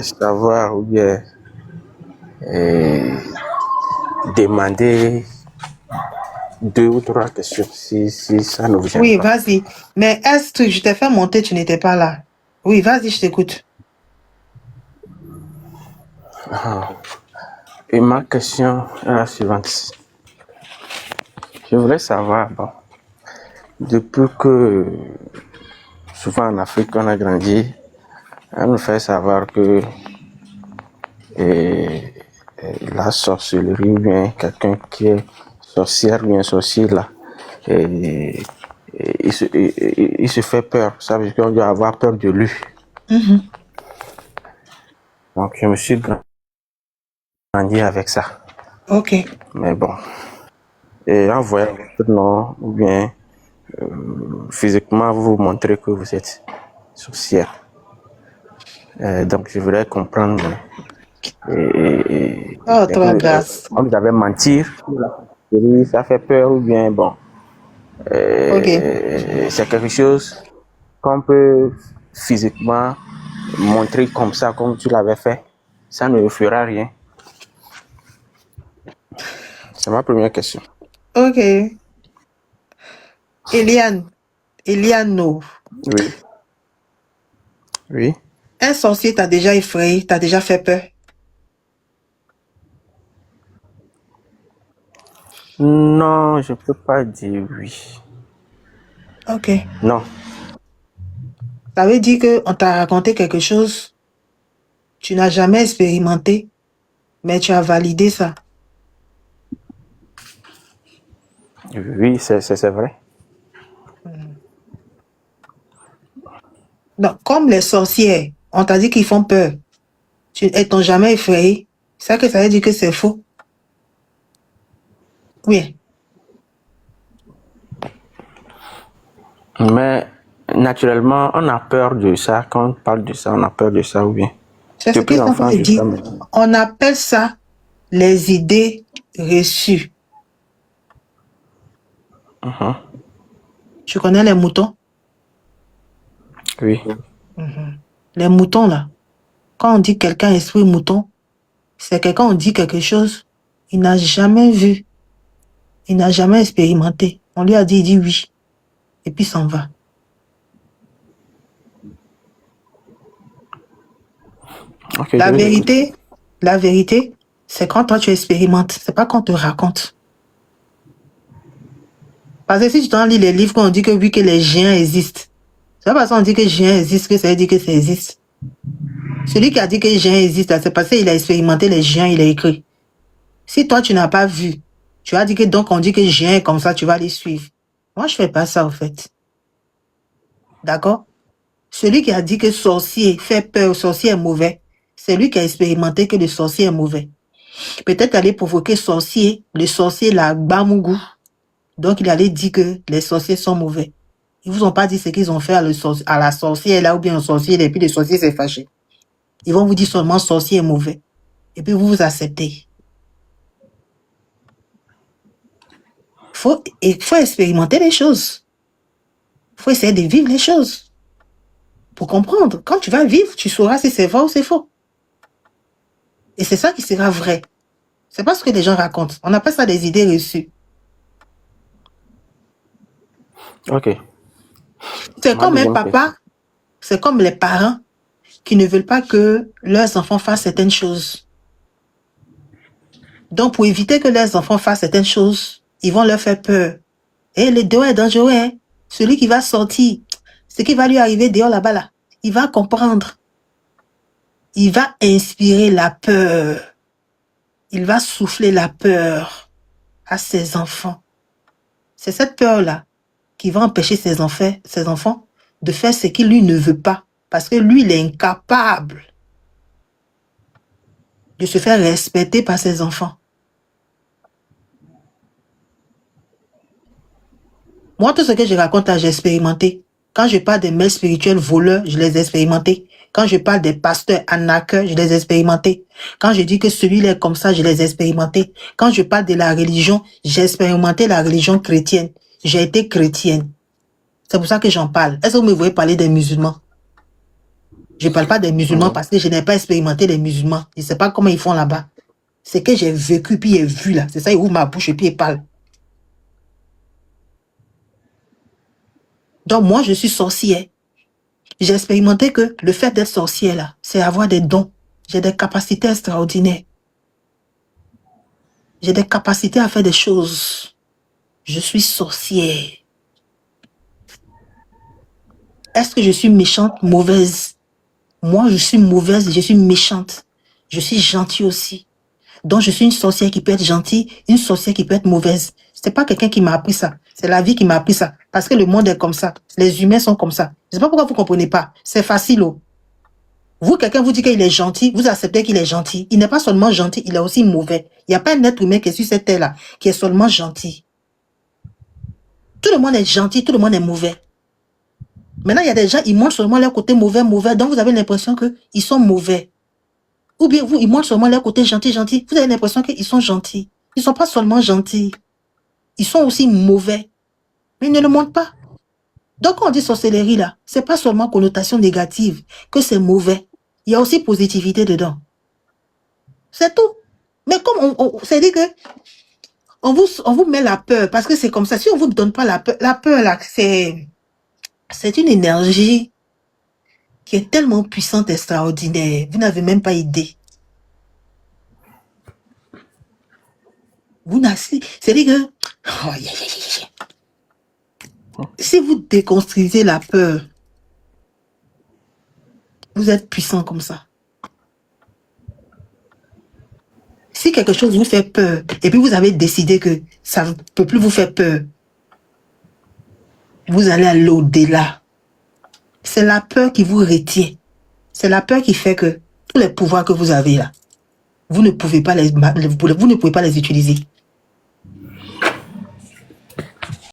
savoir ou bien demander 2 ou 3 questions si ça ne vous gêne Oui, pas. vas-y. Mais est-ce que je t'ai fait monter, tu n'étais pas là? Oui, vas-y, je t'écoute. Et ma question est la suivante. Je voulais savoir, bon, depuis que souvent en Afrique on a grandi, on nous fait savoir que la sorcellerie ou bien quelqu'un qui est sorcière ou bien sorcier là, il se fait peur. Ça veut dire qu'on doit avoir peur de lui. Donc je me suis grandi avec ça. Ok. Mais bon, et en voyant votre nom ou bien physiquement vous montrez que vous êtes sorcière. Donc je voudrais comprendre. Oh, toi, grâce. On vous avait mentir, ça fait peur ou bien bon. Ok. C'est quelque chose qu'on peut physiquement montrer comme ça, comme tu l'avais fait. Ça ne fera rien. C'est ma première question. Ok. Eliano, Oui. Oui. un sorcier t'a déjà effrayé, t'a déjà fait peur? Non, je peux pas dire oui. Ok. Non. Ça veut dire qu'on t'a raconté quelque chose, tu n'as jamais expérimenté, mais tu as validé ça. Oui, c'est vrai. Donc, comme les sorcières, on t'a dit qu'ils font peur, elles t'ont jamais effrayé, ça que ça veut dire que c'est faux. Oui. Mais naturellement, on a peur de ça. Quand on parle de ça, on a peur de ça ou bien. C'est ce que Depuis je suis en train l'enfant de dire. jusqu'à maintenant. On appelle ça les idées reçues. Tu connais les moutons? Oui. Les moutons, là. Quand on dit quelqu'un esprit mouton, c'est que quand on dit quelque chose, il n'a jamais vu, il n'a jamais expérimenté. On lui a dit, il dit oui. Et puis s'en va. Okay, La vérité, c'est quand toi tu expérimentes, c'est pas quand on te raconte. Parce que si tu t'en lis les livres, quand on dit que oui, que les géants existent, c'est pas parce qu'on dit que géants existent que ça veut dire que ça existe. Celui qui a dit que les géants existent, c'est parce qu'il a expérimenté les géants, il a écrit. Si toi tu n'as pas vu, tu as dit que donc on dit que géant est comme ça, tu vas les suivre. Moi, je fais pas ça, en fait. D'accord? Celui qui a dit que sorcier fait peur, sorcier est mauvais, c'est lui qui a expérimenté que le sorcier est mauvais. Peut-être aller provoquer sorcier, le sorcier l'a Bamougou. Donc il allait dire que les sorciers sont mauvais. Ils vous ont pas dit ce qu'ils ont fait à la sorcière là ou bien au sorcier et puis le sorcier s'est fâché. Ils vont vous dire seulement sorcier est mauvais. Et puis vous vous acceptez. Il faut expérimenter les choses. Il faut essayer de vivre les choses. Pour comprendre. Quand tu vas vivre, tu sauras si c'est vrai ou c'est faux. Et c'est ça qui sera vrai. C'est pas ce que les gens racontent. On appelle ça des idées reçues. Ok. C'est comme un papa, c'est comme les parents qui ne veulent pas que leurs enfants fassent certaines choses. Donc, pour éviter que leurs enfants fassent certaines choses, ils vont leur faire peur. Et le dehors est dangereux, hein. Celui qui va sortir, ce qui va lui arriver dehors là-bas, là, il va comprendre. Il va inspirer la peur. Il va souffler la peur à ses enfants. C'est cette peur-là qui va empêcher ses enfants de faire ce qu'il lui ne veut pas. Parce que lui, il est incapable de se faire respecter par ses enfants. Moi, tout ce que je raconte, j'ai expérimenté. Quand je parle des maîtres spirituels voleurs, je les ai expérimentés. Quand je parle des pasteurs arnaqueurs, je les ai expérimentés. Quand je dis que celui-là est comme ça, je les ai expérimentés. Quand je parle de la religion, j'ai expérimenté la religion chrétienne. J'ai été chrétienne. C'est pour ça que j'en parle. Est-ce que vous me voyez parler des musulmans? Je ne parle pas des musulmans parce que je n'ai pas expérimenté les musulmans. Je ne sais pas comment ils font là-bas. C'est que j'ai vécu puis j'ai vu là. C'est ça, il ouvre ma bouche et puis il parle. Donc moi, je suis sorcière. J'ai expérimenté que le fait d'être sorcière là, c'est avoir des dons. J'ai des capacités extraordinaires. J'ai des capacités à faire des choses. Je suis sorcière. Est-ce que je suis méchante, mauvaise? Moi, je suis mauvaise, je suis méchante. Je suis gentille aussi. Donc, je suis une sorcière qui peut être gentille, une sorcière qui peut être mauvaise. C'est pas quelqu'un qui m'a appris ça. C'est la vie qui m'a appris ça. Parce que le monde est comme ça. Les humains sont comme ça. Je sais pas pourquoi vous comprenez pas. C'est facile, oh. Vous, quelqu'un vous dit qu'il est gentil, vous acceptez qu'il est gentil. Il n'est pas seulement gentil, il est aussi mauvais. Il n'y a pas un être humain qui est sur cette terre-là, qui est seulement gentil. Tout le monde est gentil, tout le monde est mauvais. Maintenant, il y a des gens, ils montrent seulement leur côté mauvais, donc vous avez l'impression qu'ils sont mauvais. Ou bien ils montrent seulement leur côté gentil, vous avez l'impression qu'ils sont gentils. Ils ne sont pas seulement gentils, ils sont aussi mauvais. Mais ils ne le montrent pas. Donc, quand on dit sorcellerie, là, c'est pas seulement connotation négative, que c'est mauvais. Il y a aussi positivité dedans. C'est tout. Mais comme c'est-à-dire que on vous met la peur, parce que c'est comme ça. Si on ne vous donne pas la peur là, c'est une énergie qui est tellement puissante, extraordinaire. Vous n'avez même pas idée. C'est-à-dire que si vous déconstruisez la peur, vous êtes puissant comme ça. Si quelque chose vous fait peur, et puis vous avez décidé que ça ne peut plus vous faire peur, vous allez à l'au-delà. C'est la peur qui vous retient. C'est la peur qui fait que tous les pouvoirs que vous avez là, vous ne pouvez pas les utiliser.